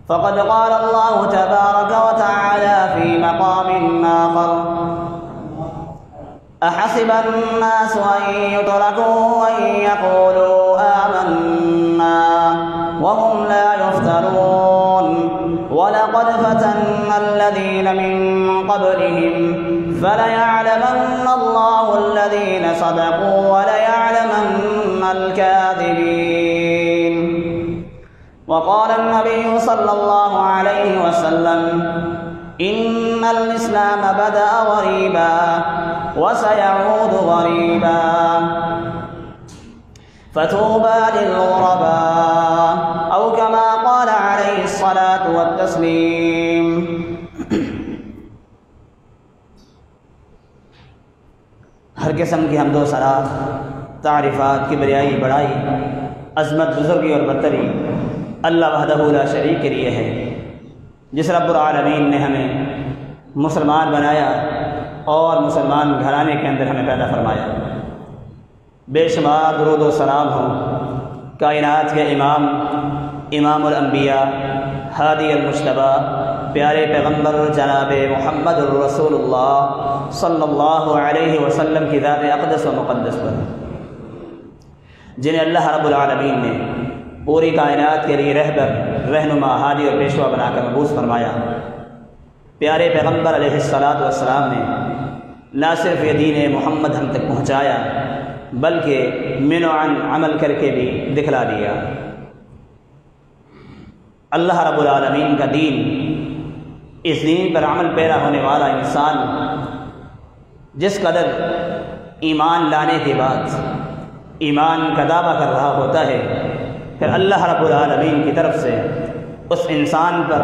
فقد قال الله تبارك وتعالى في مقام آخر: أحسب الناس أن يتركوا أن يقولوا آمنا وهم لا يفتنون ولقد فتنا الذين من قبلهم فليعلمن الله الذين صدقوا وليعلمن الكاذبين. وقال النبي صلى الله عليه وسلم: إن الإسلام بدأ غريبا وسيعود غريبا فطوبى للغرباء أو كما قال عليه الصلاة والتسليم. ہر قسم کی حمد و ثنا، تعریفات، کبریائی، بڑائی، عظمت، بزرگی اور برتری اللہ وحدہ لا شریک کے لیے ہے، جس رب العالمین نے ہمیں مسلمان بنایا اور مسلمان گھرانے کے اندر ہمیں پیدا فرمایا۔ بے شمار درود و سلام ہوں کائنات کے امام الانبیاء، ہادی المجتبیٰ، پیارے پیغمبر جناب محمد الرسول اللہ صلی اللہ علیہ وسلم کی ذات اقدس و مقدس پر، جنہیں اللہ رب العالمین نے پوری کائنات کے لیے رہبر، رہنما، ہادی اور پیشوا بنا کر مبعوث فرمایا۔ پیارے پیغمبر علیہ الصلاۃ والسلام نے نہ صرف یہ دین محمد ہم تک پہنچایا بلکہ من و عن عمل کر کے بھی دکھلا دیا۔ اللہ رب العالمین کا دین، اس دین پر عمل پیرا ہونے والا انسان جس قدر ایمان لانے کے بعد ایمان کا دعویٰ کر رہا ہوتا ہے، پھر اللہ رب العالمین کی طرف سے اس انسان پر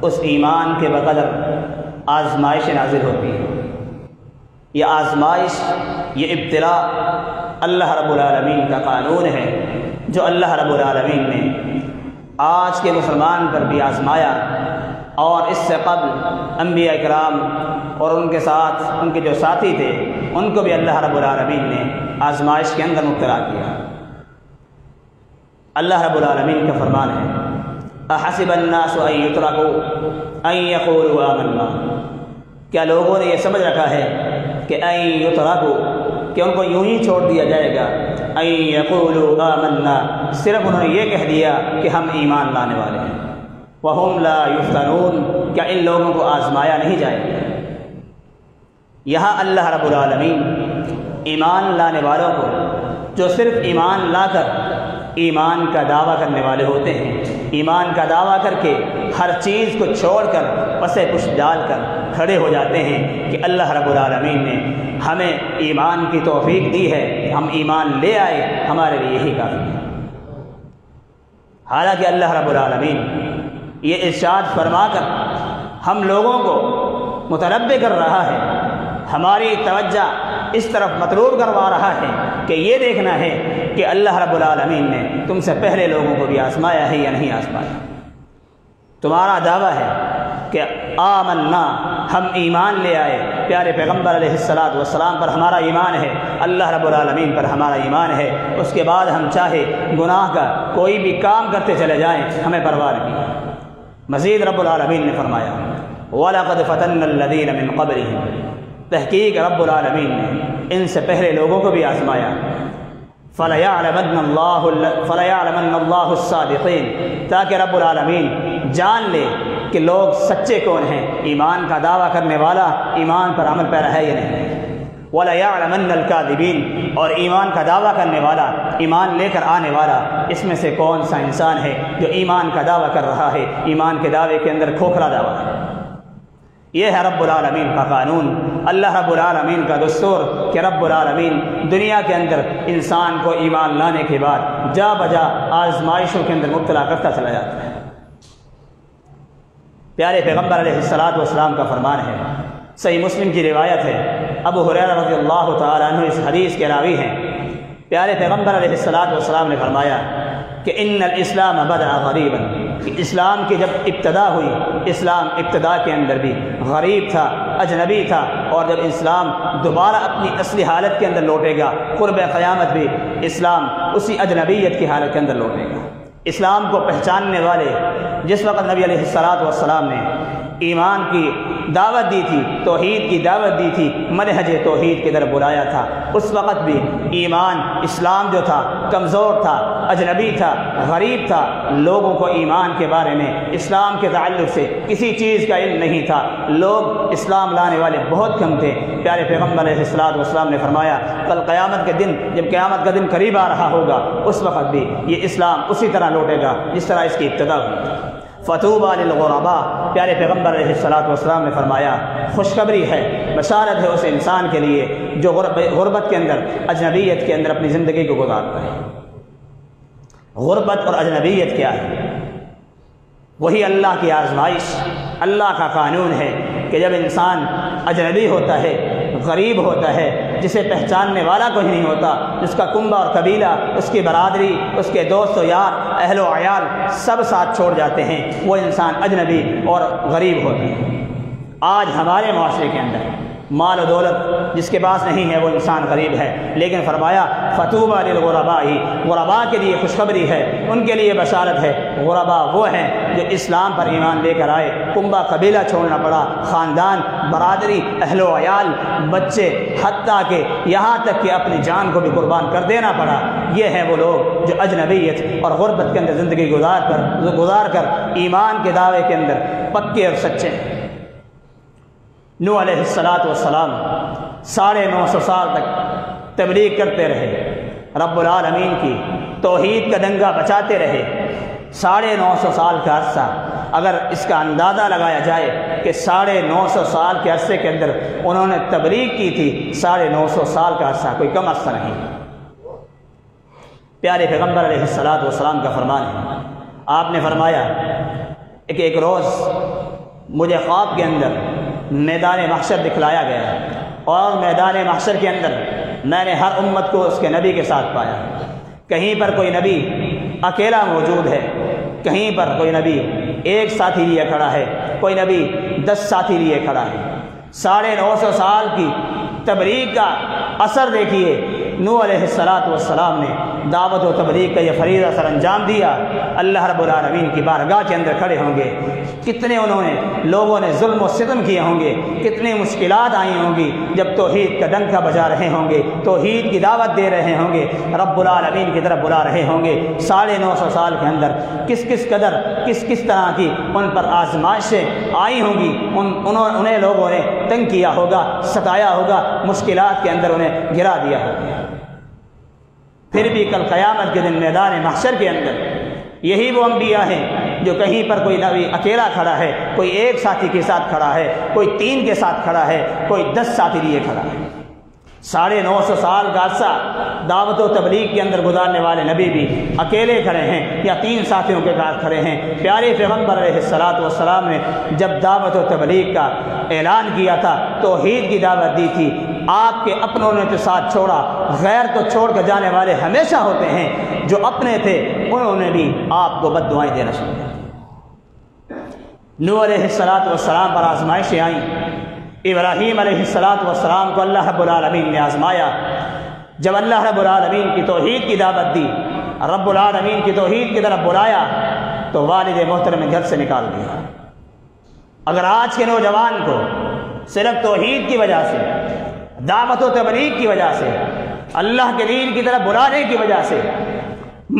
اس ایمان کے بقدر آزمائش نازل ہوتی ہے۔ یہ آزمائش، یہ ابتلاء اللہ رب العالمین کا قانون ہے، جو اللہ رب العالمین نے آج کے مسلمان پر بھی آزمایا، اور اس سے قبل انبیاء کرام اور ان کے ساتھ ان کے جو ساتھی تھے ان کو بھی اللہ رب العالمین نے آزمائش کے اندر مبتلا کیا۔ اللہ رب العالمین کا فرمان ہے: احسب الناس ان یترکوا ان یقولوا آمنا، کیا لوگوں نے یہ سمجھ رکھا ہے کہ ان یترکوا، کہ ان کو یوں ہی چھوڑ دیا جائے گا، ان یقولوا آمنا، صرف انہوں نے یہ کہہ دیا کہ ہم ایمان لانے والے ہیں، وہم لا یفتنون، کیا ان لوگوں کو آزمایا نہیں جائے گا؟ یہاں اللہ رب العالمین ایمان لانے والوں کو، جو صرف ایمان لا کر ایمان کا دعویٰ کرنے والے ہوتے ہیں، ایمان کا دعویٰ کر کے ہر چیز کو چھوڑ کر پسے پشت ڈال کر کھڑے ہو جاتے ہیں کہ اللہ رب العالمین نے ہمیں ایمان کی توفیق دی ہے، ہم ایمان لے آئے، ہمارے لیے یہی کافی ہے۔ حالانکہ اللہ رب العالمین یہ ارشاد فرما کر ہم لوگوں کو متنبہ کر رہا ہے، ہماری توجہ اس طرف مطلوب کروا رہا ہے کہ یہ دیکھنا ہے کہ اللہ رب العالمین نے تم سے پہلے لوگوں کو بھی آزمایا ہے یا نہیں آزمایا۔ تمہارا دعویٰ ہے کہ آمنا، ہم ایمان لے آئے، پیارے پیغمبر علیہ الصلاۃ والسلام پر ہمارا ایمان ہے، اللہ رب العالمین پر ہمارا ایمان ہے، اس کے بعد ہم چاہے گناہ کا کوئی بھی کام کرتے چلے جائیں، ہمیں پرواہ نہیں۔ مزید رب العالمین نے فرمایا: وَلَقَدْ فَتَنَّا الَّذِينَ مِن قَبْلِهِمْ، تحقیق رب العالمین نے ان سے پہلے لوگوں کو بھی آزمایا۔ فَلَيَعْلَمَنَّ اللَّهُ الصَّادِقِينَ، تاکہ رب العالمین جان لے کہ لوگ سچے کون ہیں، ایمان کا دعویٰ کرنے والا ایمان پر عمل پیرا ہے یا نہیں۔ وَلَيَعْلَمَنَّ الْكَاذِبِينَ، اور ایمان کا دعویٰ کرنے والا، ایمان لے کر آنے والا، اس میں سے کون سا انسان ہے جو ایمان کا دعویٰ کر رہا ہے، ایمان کے دعوے کے اندر کھوکھلا دعویٰ ہے۔ یہ ہے رب العالمین کا قانون، اللہ رب العالمین کا دستور کہ رب العالمین دنیا کے اندر انسان کو ایمان لانے کے بعد جا بجا آزمائشوں کے اندر مبتلا کرتا چلا جاتا ہے۔ پیارے پیغمبر علیہ الصلاۃ والسلام کا فرمان ہے، صحیح مسلم کی روایت ہے، ابو ہریرہ رضی اللہ تعالیٰ عنہ اس حدیث کے راوی ہیں۔ پیارے پیغمبر علیہ الصلاۃ والسلام نے فرمایا کہ ان الاسلام بدأ غریبا، کہ اسلام کی جب ابتدا ہوئی، اسلام ابتدا کے اندر بھی غریب تھا، اجنبی تھا، اور جب اسلام دوبارہ اپنی اصلی حالت کے اندر لوٹے گا، قرب قیامت بھی اسلام اسی اجنبیت کی حالت کے اندر لوٹے گا۔ اسلام کو پہچاننے والے جس وقت نبی علیہ الصلوۃ والسلام نے ایمان کی دعوت دی تھی، توحید کی دعوت دی تھی، منہج توحید کی طرف بلایا تھا، اس وقت بھی ایمان اسلام جو تھا کمزور تھا، اجنبی تھا، غریب تھا، لوگوں کو ایمان کے بارے میں اسلام کے تعلق سے کسی چیز کا علم نہیں تھا، لوگ اسلام لانے والے بہت کم تھے۔ پیارے پیغمبر علیہ الصلوۃ والسلام نے فرمایا کل قیامت کے دن جب قیامت کا دن قریب آ رہا ہوگا اس وقت بھی یہ اسلام اسی طرح لوٹے گا جس طرح اس کی ابتدا ہوئی۔ فطوبیٰ للغرباء، پیارے پیغمبر علیہ الصلوۃ والسلام نے فرمایا خوشخبری ہے، بشارت ہے اس انسان کے لیے جو غربت کے اندر، اجنبیت کے اندر اپنی زندگی کو گزارتا ہے۔ غربت اور اجنبیت کیا ہے؟ وہی اللہ کی آزمائش، اللہ کا قانون ہے کہ جب انسان اجنبی ہوتا ہے، غریب ہوتا ہے، جسے پہچاننے والا کوئی نہیں ہوتا، جس کا کنبہ اور قبیلہ، اس کی برادری، اس کے دوست و یار، اہل و عیال سب ساتھ چھوڑ جاتے ہیں، وہ انسان اجنبی اور غریب ہوتا ہے۔ آج ہمارے معاشرے کے اندر مال و دولت جس کے پاس نہیں ہے وہ انسان غریب ہے، لیکن فرمایا فطوبیٰ للغرباء، غرباء کے لیے خوشخبری ہے، ان کے لیے بشارت ہے۔ غرباء وہ ہیں جو اسلام پر ایمان لے کر آئے، کنبہ قبیلہ چھوڑنا پڑا، خاندان، برادری، اہل و عیال، بچے، حتیٰ کہ یہاں تک کہ اپنی جان کو بھی قربان کر دینا پڑا۔ یہ ہیں وہ لوگ جو اجنبیت اور غربت کے اندر زندگی گزار کر ایمان کے دعوے کے اندر پکے اور سچے ہیں۔ نوح علیہ الصلوۃ والسلام 950 سال تک تبلیغ کرتے رہے، رب العالمین کی توحید کا ڈنگا بچاتے رہے۔ 950 سال کا عرصہ، اگر اس کا اندازہ لگایا جائے کہ 950 سال کے عرصے کے اندر انہوں نے تبلیغ کی تھی، 950 سال کا عرصہ کوئی کم عرصہ نہیں۔ پیارے پیغمبر علیہ الصلوۃ والسلام کا فرمان ہے، آپ نے فرمایا کہ ایک روز مجھے خواب کے اندر میدان محشر دکھلایا گیا اور میدان محشر کے اندر میں نے ہر امت کو اس کے نبی کے ساتھ پایا۔ کہیں پر کوئی نبی اکیلا موجود ہے، کہیں پر کوئی نبی ایک ساتھی لیے کھڑا ہے، کوئی نبی 10 ساتھی لیے کھڑا ہے۔ 950 سال کی تبلیغ کا اثر دیکھیے، نوح علیہ الصلوۃ والسلام نے دعوت و تبلیغ کا یہ فریضہ سر انجام دیا، اللہ رب العالمین کی بارگاہ کے اندر کھڑے ہوں گے، کتنے انہوں نے لوگوں نے ظلم و ستم کیے ہوں گے، کتنی مشکلات آئی ہوں گی، جب توحید کا ڈنکا بجا رہے ہوں گے، توحید کی دعوت دے رہے ہوں گے، رب العالمین کی طرف بلا رہے ہوں گے۔ 950 سال کے اندر کس قدر کس طرح کی ان پر آزمائشیں آئی ہوں گی، انہیں لوگوں نے تنگ کیا ہوگا، ستایا ہوگا، مشکلات کے اندر انہیں گرا دیا ہوگا۔ پھر بھی کل قیامت کے دن میدان محشر کے اندر یہی وہ انبیاء ہیں جو کہیں پر کوئی نبی اکیلا کھڑا ہے، کوئی ایک ساتھی کے ساتھ کھڑا ہے، کوئی 3 کے ساتھ کھڑا ہے، کوئی 10 ساتھی لیے کھڑا ہے۔ 950 سال کا عرصہ دعوت و تبلیغ کے اندر گزارنے والے نبی بھی اکیلے کھڑے ہیں یا 3 ساتھیوں کے ساتھ کھڑے ہیں۔ پیارے پیغمبر علیہ الصلوۃ والسلام نے جب دعوت و تبلیغ کا اعلان کیا تھا، توحید کی دعوت دی تھی، آپ کے اپنوں نے تو ساتھ چھوڑا، غیر تو چھوڑ کر جانے والے ہمیشہ ہوتے ہیں، جو اپنے تھے انہوں نے بھی آپ کو بد دعائیں دینا شروع کر۔ نوح علیہ الصلوۃ والسلام پر آزمائشیں آئیں، ابراہیم علیہ الصلوۃ والسلام کو اللہ رب العالمین نے آزمایا۔ جب اللہ رب العالمین کی توحید کی دعوت دی، رب العالمین کی توحید کی طرف بلایا، تو والد محترم گھر سے نکال دیا۔ اگر آج کے نوجوان کو صرف توحید کی وجہ سے، دعوت و تبلیغ کی وجہ سے، اللہ کے دین کی طرف بلانے کی وجہ سے،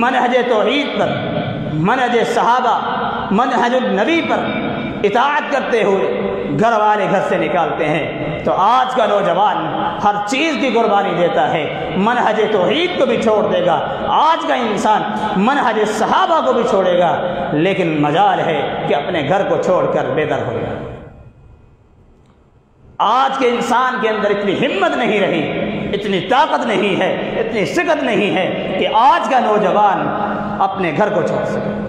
منہج توحید پر، منہج صحابہ، منہج النبی پر اطاعت کرتے ہوئے گھر والے گھر سے نکالتے ہیں، تو آج کا نوجوان ہر چیز کی قربانی دیتا ہے، منہج توحید کو بھی چھوڑ دے گا، آج کا انسان منہج صحابہ کو بھی چھوڑے گا، لیکن مجال ہے کہ اپنے گھر کو چھوڑ کر بے در ہو گیا۔ آج کے انسان کے اندر اتنی ہمت نہیں رہی، اتنی طاقت نہیں ہے، اتنی سکت نہیں ہے کہ آج کا نوجوان اپنے گھر کو چھوڑ سکے،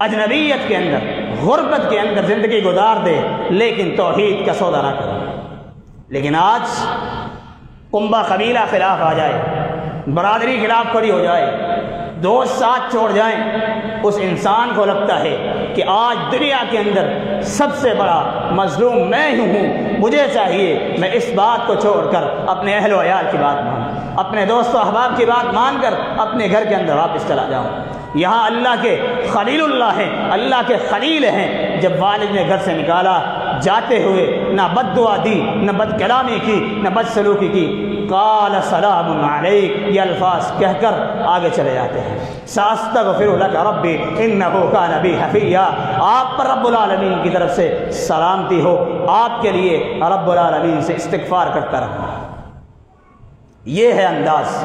اجنبیت کے اندر، غربت کے اندر زندگی گزار دے، لیکن توحید کا سودا نہ کرے۔ لیکن آج کنبہ قبیلہ خلاف آ جائے، برادری خلاف کھڑی ہو جائے، دوست ساتھ چھوڑ جائیں، اس انسان کو لگتا ہے کہ آج دنیا کے اندر سب سے بڑا مظلوم میں ہی ہوں، مجھے چاہیے میں اس بات کو چھوڑ کر اپنے اہل و عیال کی بات مان، اپنے دوست و احباب کی بات مان کر اپنے گھر کے اندر واپس چلا جاؤں۔ یہاں اللہ کے خلیل اللہ ہیں، اللہ کے خلیل ہیں۔ جب والد نے گھر سے نکالا، جاتے ہوئے نہ بد دعا دی، نہ بد کلامی کی، نہ بد سلوکی کی، قال سلام علیک، یہ الفاظ کہہ کر آگے چلے جاتے ہیں۔ ساستغفر لک ربی انہ کان بی حفیا، آپ پر رب العالمین کی طرف سے سلامتی ہو، آپ کے لیے رب العالمین سے استغفار کرتا رہا۔ یہ ہے انداز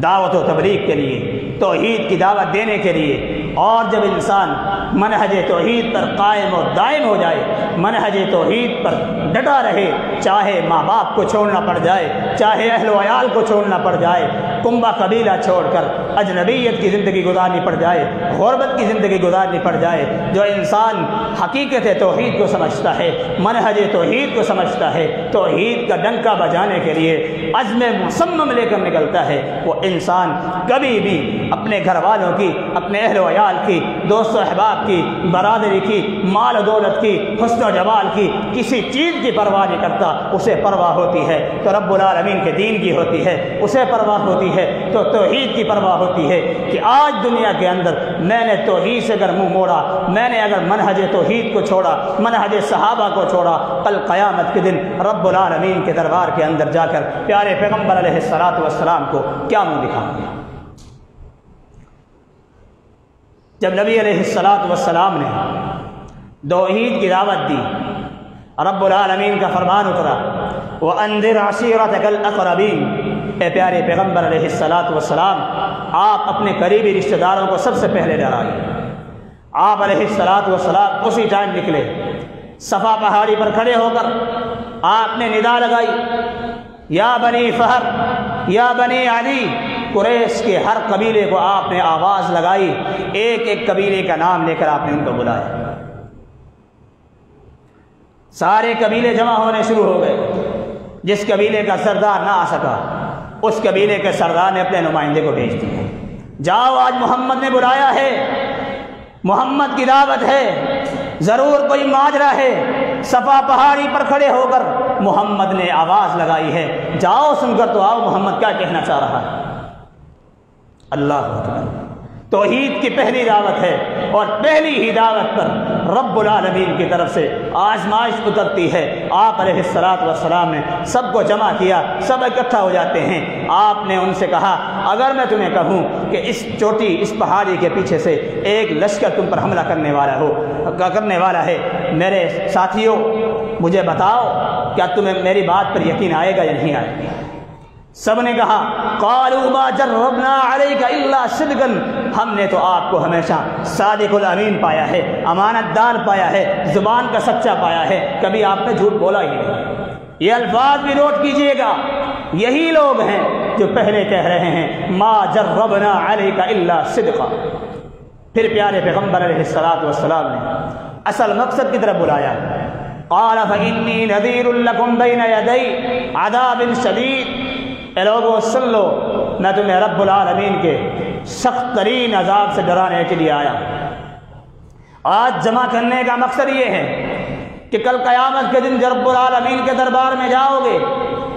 دعوت و تبلیغ کے لیے، توحید کی دعوت دینے کے لیے۔ اور جب انسان منہج توحید پر قائم و دائم ہو جائے، منہج توحید پر ڈٹا رہے، چاہے ماں باپ کو چھوڑنا پڑ جائے، چاہے اہل و عیال کو چھوڑنا پڑ جائے، کنبہ قبیلہ چھوڑ کر اجنبیت کی زندگی گزارنی پڑ جائے، غربت کی زندگی گزارنی پڑ جائے، جو انسان حقیقت توحید کو سمجھتا ہے، منہج توحید کو سمجھتا ہے، توحید کا ڈنکا بجانے کے لیے عزم مصمم لے کر نکلتا ہے، وہ انسان کبھی بھی اپنے گھر والوں کی، اپنے اہل و عیال کی، دوست و احباب کی، برادری کی، مال و دولت کی، حسن و جمال کی، کسی چیز کی پرواہ نہیں کرتا۔ اسے پرواہ ہوتی ہے تو رب العالمین کے دین کی ہوتی ہے، اسے پرواہ ہوتی ہے تو توحید کی پرواہ ہوتی ہے کہ آج دنیا کے اندر میں نے توحید سے اگر منہ موڑا، میں نے اگر منہج توحید کو چھوڑا، منہج صحابہ کو چھوڑا، کل قیامت کے دن رب العالمین کے دربار کے اندر جا کر پیارے پیغمبر علیہ الصلوۃ والسلام کو کیا منہ دکھاؤں گے؟ جب نبی علیہ الصلوۃ والسلام نے توحید کی دعوت دی، رب العالمین کا فرمان اترا، وَأَنذِرْ عَشِيرَتَكَ الْأَقْرَبِينَ، اے پیارے پیغمبر علیہ الصلوۃ والسلام، آپ اپنے قریبی رشتہ داروں کو سب سے پہلے ڈرائیں۔ آپ علیہ الصلوۃ والسلام اسی ٹائم نکلے، صفا پہاڑی پر کھڑے ہو کر آپ نے ندا لگائی، یا بنی فہر، یا بنی عدی، قریش کے ہر قبیلے کو آپ نے آواز لگائی، ایک ایک قبیلے کا نام لے کر آپ نے ان کو بلایا۔ سارے قبیلے جمع ہونے شروع ہو گئے۔ جس قبیلے کا سردار نہ آ سکا، اس قبیلے کے سردار نے اپنے نمائندے کو بھیج دیا، جاؤ آج محمد نے بلایا ہے، محمد کی دعوت ہے، ضرور کوئی ماجرا ہے، صفا پہاڑی پر کھڑے ہو کر محمد نے آواز لگائی ہے، جاؤ سن کر تو آؤ محمد کیا کہنا چاہ رہا ہے۔ اللہ اکبر، توحید کی پہلی دعوت ہے، اور پہلی ہی دعوت پر رب العالمین کی طرف سے آزمائش اترتی ہے۔ آپ علیہ الصلوۃ والسلام نے سب کو جمع کیا، سب اکٹھا ہو جاتے ہیں۔ آپ نے ان سے کہا، اگر میں تمہیں کہوں کہ اس چوٹی، اس پہاڑی کے پیچھے سے ایک لشکر تم پر حملہ کرنے والا ہے، میرے ساتھیوں مجھے بتاؤ کیا تمہیں میری بات پر یقین آئے گا یا نہیں آئے گا؟ سب نے کہا، قالوا ما جربنا علیک الا صدقا، ہم نے تو آپ کو ہمیشہ صادق الامین پایا ہے، امانت دار پایا ہے، زبان کا سچا پایا ہے، کبھی آپ نے جھوٹ بولا ہی نہیں۔ یہ الفاظ بھی نوٹ کیجئے گا، یہی لوگ ہیں جو پہلے کہہ رہے ہیں ما جربنا علیک الا صدقا۔ پھر پیارے پیغمبر علیہ الصلوۃ والسلام نے اصل مقصد کی طرف بلایا، قال فإنی نذیر لکم بین یدی عذاب شدید، اے لوگوں سن لو، میں تمہیں رب العالمین کے سخت ترین عذاب سے ڈرانے کے لیے آیا۔ آج جمع کرنے کا مقصد یہ ہے کہ کل قیامت کے دن جب رب العالمین کے دربار میں جاؤ گے،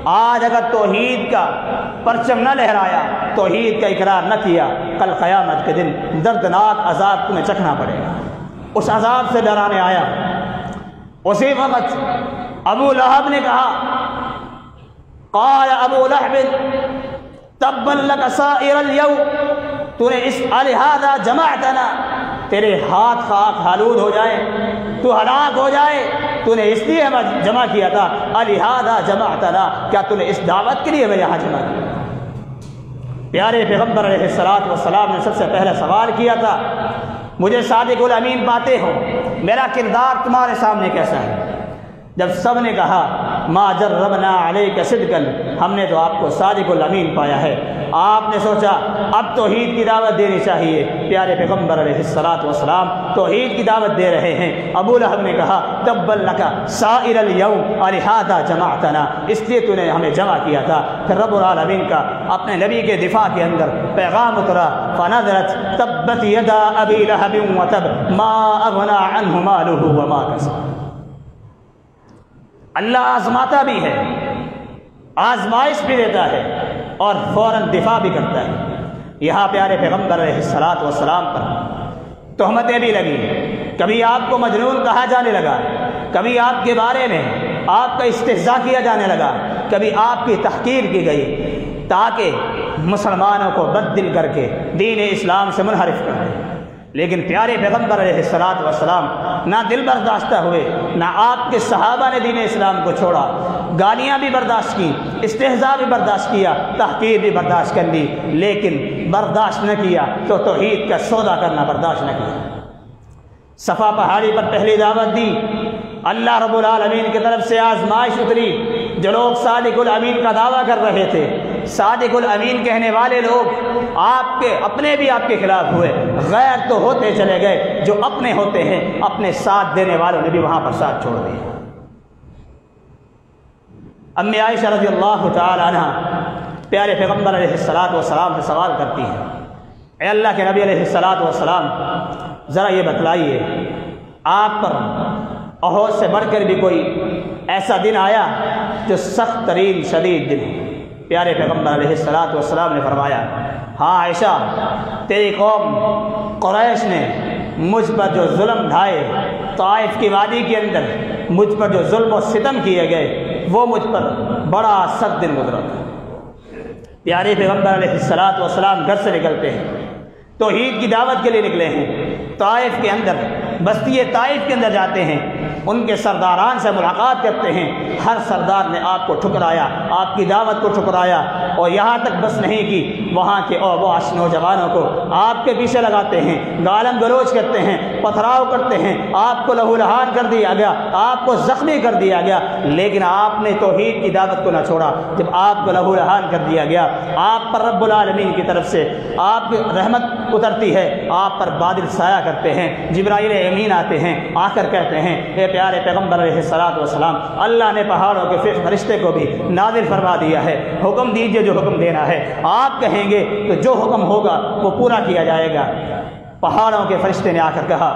آج اگر توحید کا پرچم نہ لہرایا، توحید کا اقرار نہ کیا، کل قیامت کے دن دردناک عذاب تمہیں چکھنا پڑے گا۔ اس عذاب سے ڈرانے آیا۔ اسی وقت ابو لہب نے کہا، قال ابو لہب تبا لک سائر اليوم، تو نے اس لہذا جمعتنا، تیرے ہاتھ خاک آلود ہو جائے، تو ہلاک ہو جائے، تو نے اس لیے ہمیں جمع کیا تھا، لہذا جمعتنا، کیا تو نے اس دعوت کے لیے ہمیں یہاں جمع کیا؟ پیارے پیغمبر علیہ الصلوۃ والسلام نے سب سے پہلے سوال کیا تھا، مجھے صادق الامین پاتے ہو، میرا کردار تمہارے سامنے کیسا ہے؟ جب سب نے کہا ما جربنا علیک صدقا، ہم نے تو آپ کو صادق الامین پایا ہے، آپ نے سوچا اب توحید کی دعوت دینی چاہیے۔ پیارے پیغمبر علیہ الصلوۃ والسلام توحید کی دعوت دے رہے ہیں۔ ابو لہب نے کہا تبا لک سائر الیوم لہذا جمعتنا، اس لیے تو نے ہمیں جمع کیا تھا۔ پھر رب العالمین کا اپنے نبی کے دفاع کے اندر پیغام اترا، فنظرت تبت یدا ابی لہب وتب ما اغنی عنہ مالہ وما کسب۔ اللہ آزماتا بھی ہے، آزمائش بھی دیتا ہے اور فوراً دفاع بھی کرتا ہے۔ یہاں پیارے پیغمبر علیہ الصلوۃ والسلام پر تہمتیں بھی لگی، کبھی آپ کو مجنون کہا جانے لگا، کبھی آپ کے بارے میں آپ کا استہزاء کیا جانے لگا، کبھی آپ کی تحقیر کی گئی، تاکہ مسلمانوں کو بد دل کر کے دین اسلام سے منحرف کر دیں۔ لیکن پیارے پیغمبر علیہ الصلوۃ والسلام نہ دل برداشتہ ہوئے، نہ آپ کے صحابہ نے دین اسلام کو چھوڑا، گالیاں بھی برداشت کی، استہزاء بھی برداشت کیا، تحقیر بھی برداشت کر لی، لیکن برداشت نہ کیا تو توحید کا سودا کرنا برداشت نہ کیا۔ صفا پہاڑی پر پہلی دعوت دی، اللہ رب العالمین کی طرف سے آزمائش اتری، جو لوگ صادق الامین کا دعویٰ کر رہے تھے، صادق الامین کہنے والے لوگ آپ کے اپنے بھی آپ کے خلاف ہوئے، غیر تو ہوتے چلے گئے، جو اپنے ہوتے ہیں اپنے ساتھ دینے والوں نے بھی وہاں پر ساتھ چھوڑ دیا۔ امی عائشہ رضی اللہ تعالی عنہ پیارے پیغمبر علیہ الصلوۃ والسلام سے سوال کرتی ہیں، اے اللہ کے نبی علیہ الصلوۃ والسلام، ذرا یہ بتلائیے آپ پر احد سے بڑھ کر بھی کوئی ایسا دن آیا جو سخت ترین شدید دن؟ پیارے پیغمبر علیہ الصلوۃ والسلام نے فرمایا، ہاں عائشہ، تیری قوم قریش نے مجھ پر جو ظلم ڈھائے، طائف کی وادی کے اندر مجھ پر جو ظلم و ستم کیے گئے، وہ مجھ پر بڑا سخت دن گزرا تھا۔ پیارے پیغمبر علیہ الصلوۃ والسلام گھر سے نکلتے ہیں، توحید کی دعوت کے لیے نکلے ہیں، طائف کے اندر بستی طائف کے اندر جاتے ہیں، ان کے سرداران سے ملاقات کرتے ہیں، ہر سردار نے آپ کو ٹھکرایا، آپ کی دعوت کو ٹھکرایا، اور یہاں تک بس نہیں کی، وہاں کے اوباش نوجوانوں کو آپ کے پیچھے لگاتے ہیں، گالم گلوچ کرتے ہیں، پتھراؤ کرتے ہیں، آپ کو لہو لہان کر دیا گیا، آپ کو زخمی کر دیا گیا، لیکن آپ نے توحید کی دعوت کو نہ چھوڑا۔ جب آپ کو لہو لہان کر دیا گیا، آپ پر رب العالمین کی طرف سے آپ کی رحمت اترتی ہے، آپ پر بادل سایہ کرتے ہیں، جبرائیل امین آتے ہیں، آ کر کہتے ہیں، اے پیارے پیغمبر علیہ الصلوۃ والسلام، اللہ نے پہاڑوں کے فرشتے کو بھی نازل فرما دیا ہے، حکم دیجئے جو حکم دینا ہے، آپ کہیں گے تو جو حکم ہوگا وہ پورا کیا جائے گا۔ پہاڑوں کے فرشتے نے آ کر کہا،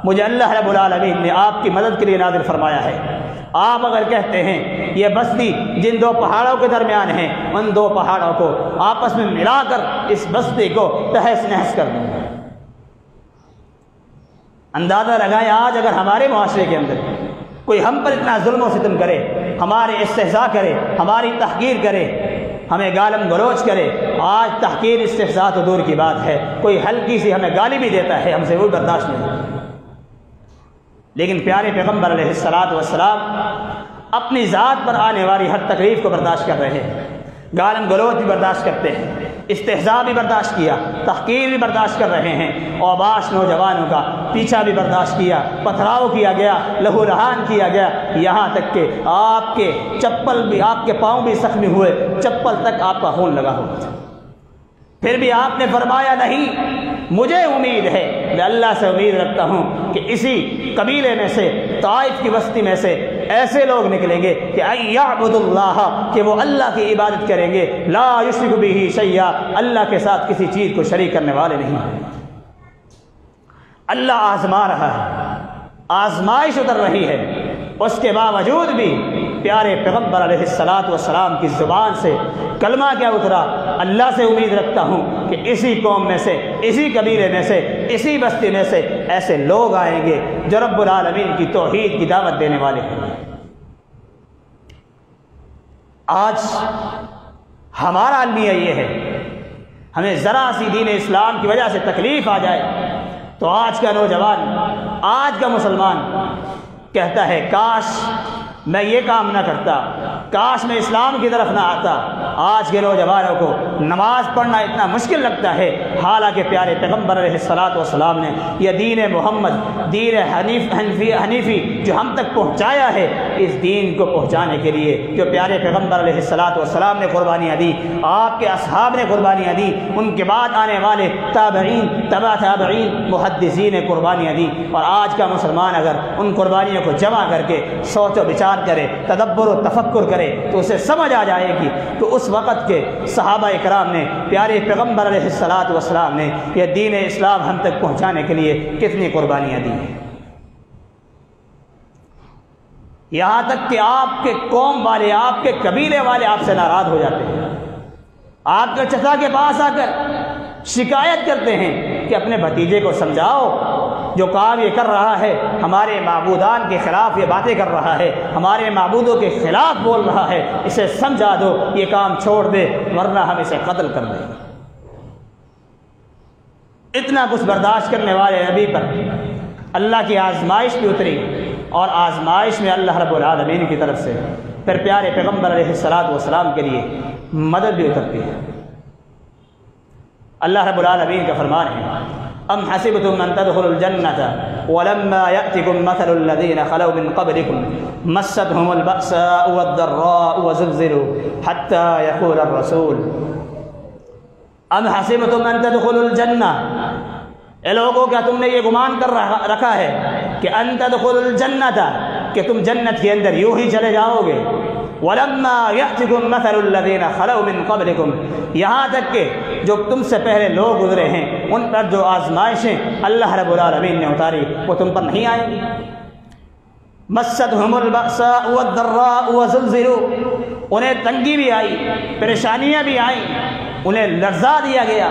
مجھے اللہ رب العالمین نے آپ کی مدد کے لیے نازل فرمایا ہے، آپ اگر کہتے ہیں یہ بستی جن دو پہاڑوں کے درمیان ہیں، ان دو پہاڑوں کو آپس میں ملا کر اس بستی کو تہس نہس کر دوں گا۔ اندازہ لگائیں، آج اگر ہمارے معاشرے کے اندر کوئی ہم پر اتنا ظلم و ستم کرے، ہمارے استہزاء کرے، ہماری تحقیر کرے، ہمیں گالم گلوچ کرے، آج تحقیر استہزاء تو دور کی بات ہے، کوئی ہلکی سی ہمیں گالی بھی دیتا ہے، ہم سے وہ برداشت نہیں۔ لیکن پیارے پیغمبر علیہ الصلوۃ والسلام اپنی ذات پر آنے والی ہر تکلیف کو برداشت کر رہے ہیں، گالم گلوچ بھی برداشت کرتے ہیں، استہزاء بھی برداشت کیا، تحقیر بھی برداشت کر رہے ہیں، اوباش نوجوانوں کا پیچھا بھی برداشت کیا، پتھراؤ کیا گیا، لہو لہان کیا گیا، یہاں تک کہ آپ کے چپل بھی، آپ کے پاؤں بھی زخمی ہوئے، چپل تک آپ کا خون لگا ہوا تھا۔ پھر بھی آپ نے فرمایا، نہیں، مجھے امید ہے، میں اللہ سے امید رکھتا ہوں کہ اسی قبیلے میں سے، طائف کی بستی میں سے ایسے لوگ نکلیں گے کہ یعبد اللہ، کہ وہ اللہ کی عبادت کریں گے، لا یشرک بہ شیئا، اللہ کے ساتھ کسی چیز کو شریک کرنے والے نہیں ہیں۔ اللہ آزما رہا ہے، آزمائش اتر رہی ہے، اس کے باوجود بھی پیارے پیغمبر علیہ الصلوۃ والسلام کی زبان سے کلمہ کیا اترا، اللہ سے امید رکھتا ہوں کہ اسی قوم میں سے، اسی قبیلے میں سے، اسی بستی میں سے ایسے لوگ آئیں گے جو رب العالمین کی توحید کی دعوت دینے والے ہیں۔ آج ہمارا المیہ یہ ہے، ہمیں ذرا سی دین اسلام کی وجہ سے تکلیف آ جائے تو آج کا نوجوان، آج کا مسلمان کہتا ہے، کاش میں یہ کام نہ کرتا، کاش میں اسلام کی طرف نہ آتا۔ آج کے نوجوانوں کو نماز پڑھنا اتنا مشکل لگتا ہے، حالانکہ پیارے پیغمبر علیہ الصلوۃ والسلام نے یہ دین محمد، دین حنیفی جو ہم تک پہنچایا ہے، اس دین کو پہنچانے کے لیے جو پیارے پیغمبر علیہ الصلوۃ والسلام نے قربانیاں دی، آپ کے اصحاب نے قربانیاں دی، ان کے بعد آنے والے تابعین، تبع تابعین، محدثین نے قربانیاں دی، اور آج کا مسلمان اگر ان قربانیوں کو جمع کر کے سوچ و بچار کرے، تدبر و تفکر کرے، تو اسے سمجھ آ جائے گی کہ اس وقت کے صحابہ کرام نے، پیارے پیغمبر علیہ الصلوۃ والسلام نے یہ دین اسلام ہم تک پہنچانے کے لیے کتنی قربانیاں دی ہیں۔ یہاں تک کہ آپ کے قوم والے، آپ کے قبیلے والے آپ سے ناراض ہو جاتے ہیں، آپ کے چچا کے پاس آ کر شکایت کرتے ہیں کہ اپنے بھتیجے کو سمجھاؤ، جو کام یہ کر رہا ہے ہمارے معبودان کے خلاف یہ باتیں کر رہا ہے، ہمارے معبودوں کے خلاف بول رہا ہے، اسے سمجھا دو، یہ کام چھوڑ دے ورنہ ہم اسے قتل کر دیں گے۔ اتنا کچھ برداشت کرنے والے نبی پر اللہ کی آزمائش بھی اتری، اور آزمائش میں اللہ رب العالمین کی طرف سے پھر پیارے پیغمبر علیہ السلام کے لیے مدد بھی اترتی ہے۔ اللہ رب العالمین کا فرمان ہے، ام حسبتم ان تدخلوا الجنة ولما يأتكم مثل الذين خلوا من قبلكم مستهم البأساء والضراء وزلزلوا حتى يقول الرسول ام حسبتم ان تدخلوا الجنة، اے لوگوں کیا تم نے یہ گمان کر رکھا ہے کہ ان تدخلوا الجنة، کہ تم جنت کے اندر یوں ہی چلے جاؤ گے، ولما يأتكم مثل الذين خلوا من قبلكم، یہاں تک کہ جو تم سے پہلے لوگ گزرے ہیں ان پر جو آزمائشیں اللہ رب العالمین نے اتاری وہ تم پر نہیں آئیں گی۔ مستهم البأساء والضراء وزلزلوا، انہیں تنگی بھی آئی، پریشانیاں بھی آئیں، انہیں لرزا دیا گیا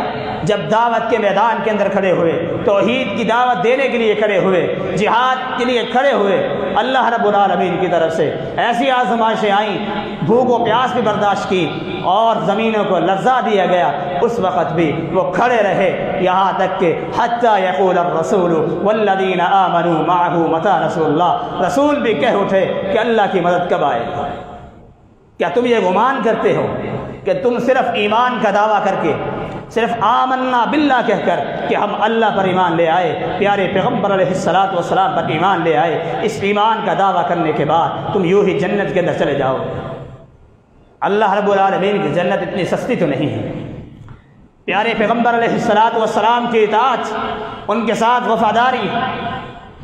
جب دعوت کے میدان کے اندر کھڑے ہوئے، توحید کی دعوت دینے کے لیے کھڑے ہوئے، جہاد کے لیے کھڑے ہوئے۔ اللہ رب العالمین کی طرف سے ایسی آزمائشیں آئیں، بھوک و پیاس بھی برداشت کی اور زمینوں کو لرزا دیا گیا، اس وقت بھی وہ کھڑے رہے یہاں تک کہ حتی یقول الرسول والذین آمنوا معہ متی نصر اللہ، رسول بھی کہہ اٹھے کہ اللہ کی مدد کب آئے گی۔ کیا تم یہ گمان کرتے ہو کہ تم صرف ایمان کا دعویٰ کر کے، صرف آمنا باللہ کہہ کر کہ ہم اللہ پر ایمان لے آئے، پیارے پیغمبر علیہ السلام پر ایمان لے آئے، اس ایمان کا دعویٰ کرنے کے بعد تم یوں ہی جنت کے اندر چلے جاؤ؟ اللہ رب العالمین کی جنت اتنی سستی تو نہیں ہے۔ پیارے پیغمبر علیہ السلام کی اطاعت، ان کے ساتھ وفاداری،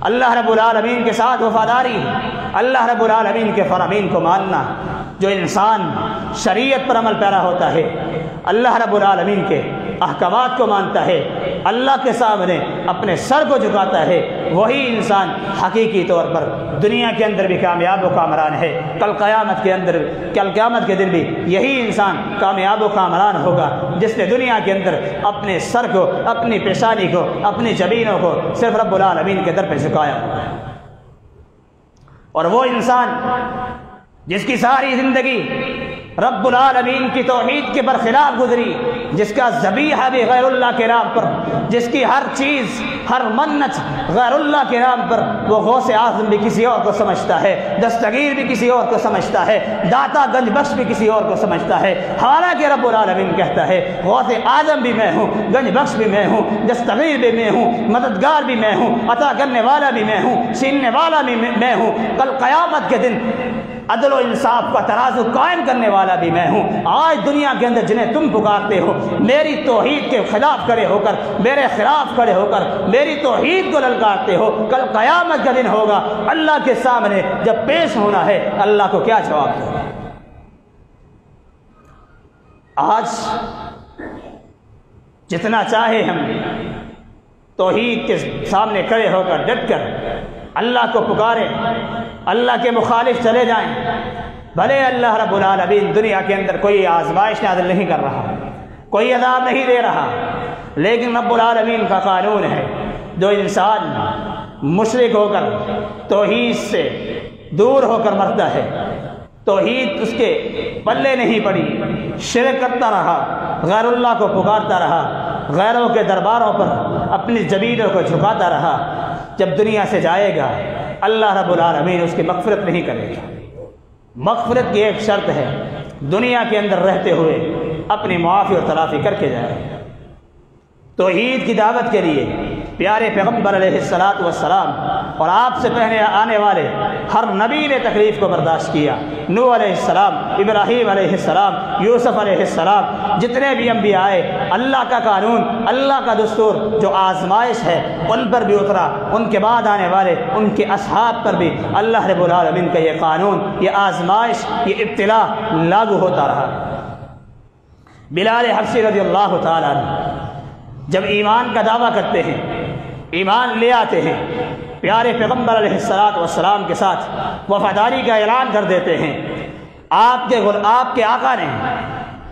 اللہ رب العالمین کے ساتھ وفاداری، اللہ رب العالمین کے فرامین کو ماننا۔ جو انسان شریعت پر عمل پیرا ہوتا ہے، اللہ رب العالمین کے احکامات کو مانتا ہے، اللہ کے سامنے اپنے سر کو جھکاتا ہے، وہی انسان حقیقی طور پر دنیا کے اندر بھی کامیاب و کامران ہے، کل قیامت کے دن بھی یہی انسان کامیاب و کامران ہوگا جس نے دنیا کے اندر اپنے سر کو، اپنی پیشانی کو، اپنی جبینوں کو صرف رب العالمین کے در پہ جھکایا ہوگا۔ اور وہ انسان جس کی ساری زندگی رب العالمین کی توحید کے برخلاف گزری، جس کا ذبیحہ بھی غیر اللہ کے نام پر، جس کی ہر چیز، ہر منت غیر اللہ کے نام پر، وہ غوث اعظم بھی کسی اور کو سمجھتا ہے، دستگیر بھی کسی اور کو سمجھتا ہے، داتا گنج بخش بھی کسی اور کو سمجھتا ہے، حالانکہ رب العالمین کہتا ہے غوث اعظم بھی میں ہوں، گنج بخش بھی میں ہوں، دستگیر بھی میں ہوں، مددگار بھی میں ہوں، عطا کرنے والا بھی میں ہوں، سیننے والا بھی میں ہوں، کل قیامت کے دن عدل و انصاف کا ترازو قائم کرنے والا بھی میں ہوں۔ آج دنیا کے اندر جنہیں تم پکارتے ہو، میری توحید کے خلاف کھڑے ہو کر، میرے خلاف کھڑے ہو کر میری توحید کو للکارتے ہو، کل قیامت کا دن ہوگا، اللہ کے سامنے جب پیش ہونا ہے اللہ کو کیا جواب دو؟ آج جتنا چاہے ہم توحید کے سامنے کھڑے ہو کر ڈٹ کر اللہ کو پکاریں، اللہ کے مخالف چلے جائیں، بھلے اللہ رب العالمین دنیا کے اندر کوئی آزمائش نازل نہیں کر رہا، کوئی عذاب نہیں دے رہا، لیکن رب العالمین کا قانون ہے، جو انسان مشرک ہو کر توحید سے دور ہو کر مرتا ہے، توحید اس کے پلے نہیں پڑی، شرک کرتا رہا، غیر اللہ کو پکارتا رہا، غیروں کے درباروں پر اپنی جبینوں کو جھکاتا رہا، جب دنیا سے جائے گا اللہ رب العالمین اس کی مغفرت نہیں کرے گا۔ مغفرت کی ایک شرط ہے، دنیا کے اندر رہتے ہوئے اپنی معافی اور تلافی کر کے جائے۔ توحید کی دعوت کے لیے پیارے پیغمبر علیہ السلام اور آپ سے پہلے آنے والے ہر نبی نے تکلیف کو برداشت کیا۔ نوح علیہ السلام، ابراہیم علیہ السلام، یوسف علیہ السلام، جتنے بھی انبیاء آئے، اللہ کا قانون، اللہ کا دستور جو آزمائش ہے ان پر بھی اترا، ان کے بعد آنے والے ان کے اصحاب پر بھی اللہ رب العالمین کا یہ قانون، یہ آزمائش، یہ ابتلا لاگو ہوتا رہا۔ بلال حبشی رضی اللہ تعالیٰ عنہ جب ایمان کا دعویٰ کرتے ہیں، ایمان لے آتے ہیں، پیارے پیغمبر علیہ السلام کے ساتھ وفاداری کا اعلان کر دیتے ہیں، آپ کے آقا نے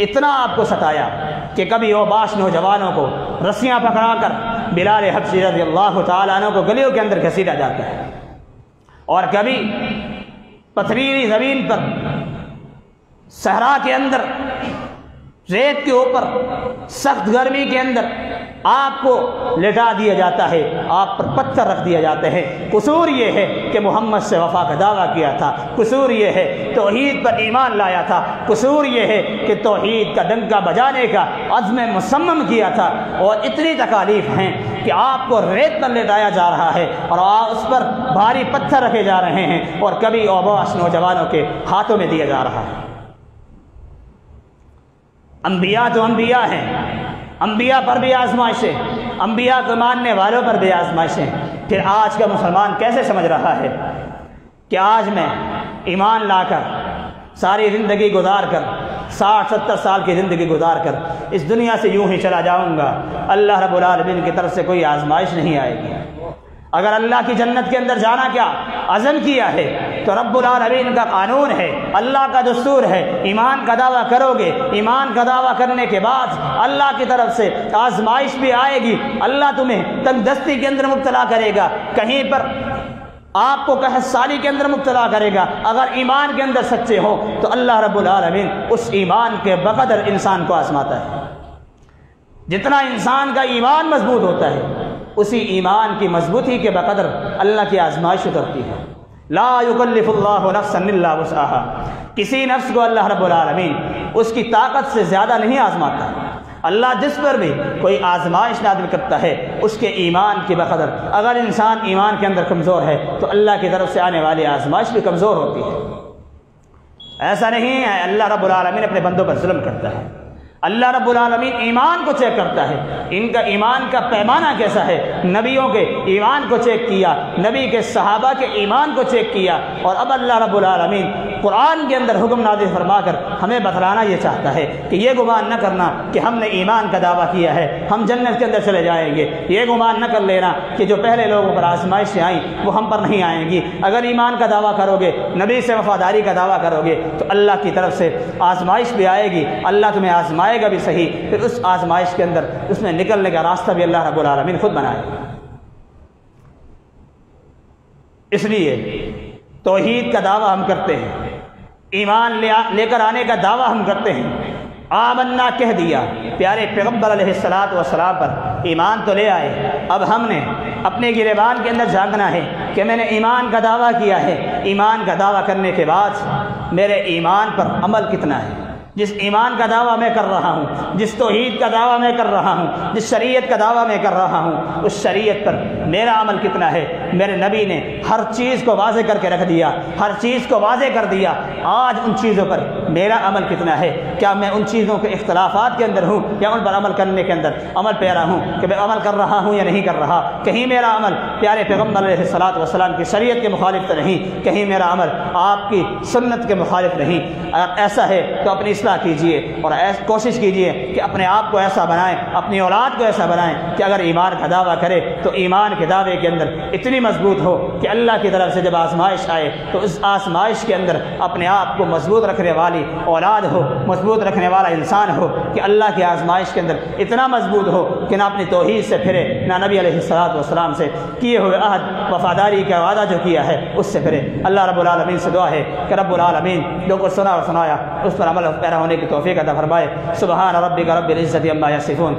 اتنا آپ کو ستایا، کہ کبھی اوباش نوجوانوں کو رسیاں پکڑا کر بلال حبشی رضی اللہ تعالیٰ عنہ کو گلیوں کے اندر گھسیٹا جاتا ہے، اور کبھی پتھریلی زمین پر صحرا کے اندر ریت کے اوپر سخت گرمی کے اندر آپ کو لٹا دیا جاتا ہے، آپ پر پتھر رکھ دیا جاتے ہیں۔ قصور یہ ہے کہ محمد سے وفا کا دعویٰ کیا تھا، قصور یہ ہے توحید پر ایمان لایا تھا، قصور یہ ہے کہ توحید کا ڈنکا بجانے کا عزم مصمم کیا تھا، اور اتنی تکالیف ہیں کہ آپ کو ریت پر لٹایا جا رہا ہے اور اس پر بھاری پتھر رکھے جا رہے ہیں، اور کبھی اوباش نوجوانوں کے ہاتھوں میں دیا جا رہا ہے۔ انبیاء تو انبیاء ہیں، انبیاء پر بھی آزمائشیں، انبیاء کو ماننے والوں پر بھی آزمائشیں۔ پھر آج کا مسلمان کیسے سمجھ رہا ہے کہ آج میں ایمان لا کر ساری زندگی گزار کر 60-70 سال کی زندگی گزار کر اس دنیا سے یوں ہی چلا جاؤں گا، اللہ رب العالمین کی طرف سے کوئی آزمائش نہیں آئے گی۔ اگر اللہ کی جنت کے اندر جانا کیا عزم کیا ہے تو رب العالمین کا قانون ہے، اللہ کا دستور ہے، ایمان کا دعویٰ کرو گے، ایمان کا دعویٰ کرنے کے بعد اللہ کی طرف سے آزمائش بھی آئے گی، اللہ تمہیں تنگ دستی کے اندر مبتلا کرے گا، کہیں پر آپ کو قحط سالی کے اندر مبتلا کرے گا۔ اگر ایمان کے اندر سچے ہو تو اللہ رب العالمین اس ایمان کے بقدر انسان کو آزماتا ہے۔ جتنا انسان کا ایمان مضبوط ہوتا ہے اسی ایمان کی مضبوطی کے بقدر اللہ کی آزمائش اترتی ہے۔ لا یکلف اللہ نفسا الا وسعها، کسی نفس کو اللہ رب العالمین اس کی طاقت سے زیادہ نہیں آزماتا۔ اللہ جس پر بھی کوئی آزمائش نازل کرتا ہے اس کے ایمان کی بقدر، اگر انسان ایمان کے اندر کمزور ہے تو اللہ کی طرف سے آنے والی آزمائش بھی کمزور ہوتی ہے۔ ایسا نہیں ہے اللہ رب العالمین اپنے بندوں پر ظلم کرتا ہے، اللہ رب العالمین ایمان کو چیک کرتا ہے، ان کا ایمان کا پیمانہ کیسا ہے۔ نبیوں کے ایمان کو چیک کیا، نبی کے صحابہ کے ایمان کو چیک کیا، اور اب اللہ رب العالمین قرآن کے اندر حکم نازل فرما کر ہمیں بتلانا یہ چاہتا ہے کہ یہ گمان نہ کرنا کہ ہم نے ایمان کا دعویٰ کیا ہے ہم جنت کے اندر چلے جائیں گے، یہ گمان نہ کر لینا کہ جو پہلے لوگوں پر آزمائشیں آئیں وہ ہم پر نہیں آئیں گی۔ اگر ایمان کا دعویٰ کرو گے، نبی سے وفاداری کا دعویٰ کرو گے تو اللہ کی طرف سے آزمائش بھی آئے گی، اللہ تمہیں آزمائے گا بھی صحیح، پھر اس آزمائش کے اندر اس میں نکلنے کا راستہ بھی اللہ رب العالمین خود بنائے گا۔ اس لیے توحید کا دعویٰ ہم کرتے ہیں، ایمان لے کر آنے کا دعویٰ ہم کرتے ہیں، آمنا کہہ دیا، پیارے پیغمبر علیہ السلام پر ایمان تو لے آئے، اب ہم نے اپنے گریبان کے اندر جھانکنا ہے کہ میں نے ایمان کا دعویٰ کیا ہے، ایمان کا دعویٰ کرنے کے بعد میرے ایمان پر عمل کتنا ہے۔ جس ایمان کا دعویٰ میں کر رہا ہوں، جس توحید کا دعویٰ میں کر رہا ہوں، جس شریعت کا دعویٰ میں کر رہا ہوں، اس شریعت پر میرا عمل کتنا ہے۔ میرے نبی نے ہر چیز کو واضح کر کے رکھ دیا، ہر چیز کو واضح کر دیا، آج ان چیزوں پر میرا عمل کتنا ہے۔ کیا میں ان چیزوں کے اختلافات کے اندر ہوں یا ان پر عمل کرنے کے اندر عمل پیرا ہوں کہ میں عمل کر رہا ہوں یا نہیں کر رہا؟ کہیں میرا عمل پیارے پیغمبر علیہ السلام کی شریعت کے مخالف تو نہیں، کہیں میرا عمل آپ کی سنت کے مخالف نہیں۔ اگر ایسا ہے تو اپنی اصلاح کیجئے اور کوشش کیجئے کہ اپنے آپ کو ایسا بنائیں، اپنی اولاد کو ایسا بنائیں کہ اگر ایمان کا دعویٰ کرے تو ایمان کے دعوے کے اندر اتنی مضبوط ہو کہ اللہ کی طرف سے جب آزمائش آئے تو اس آزمائش کے اندر اپنے آپ کو مضبوط رکھنے والی اولاد ہو، مضبوط رکھنے والا انسان ہو کہ اللہ کی آزمائش کے اندر اتنا مضبوط ہو کہ نہ اپنی توحید سے پھرے، نہ نبی علیہ السلام سے کیے ہوئے عہد وفاداری کا وعدہ جو کیا ہے اس سے پھرے۔ اللہ رب العالمین سے دعا ہے کہ رب العالمین جو کچھ سنا اور سنایا اس پر عمل پیرا ہونے کی توفیق عطا فرمائے۔ سبحان ربک رب العزت عما یصفون۔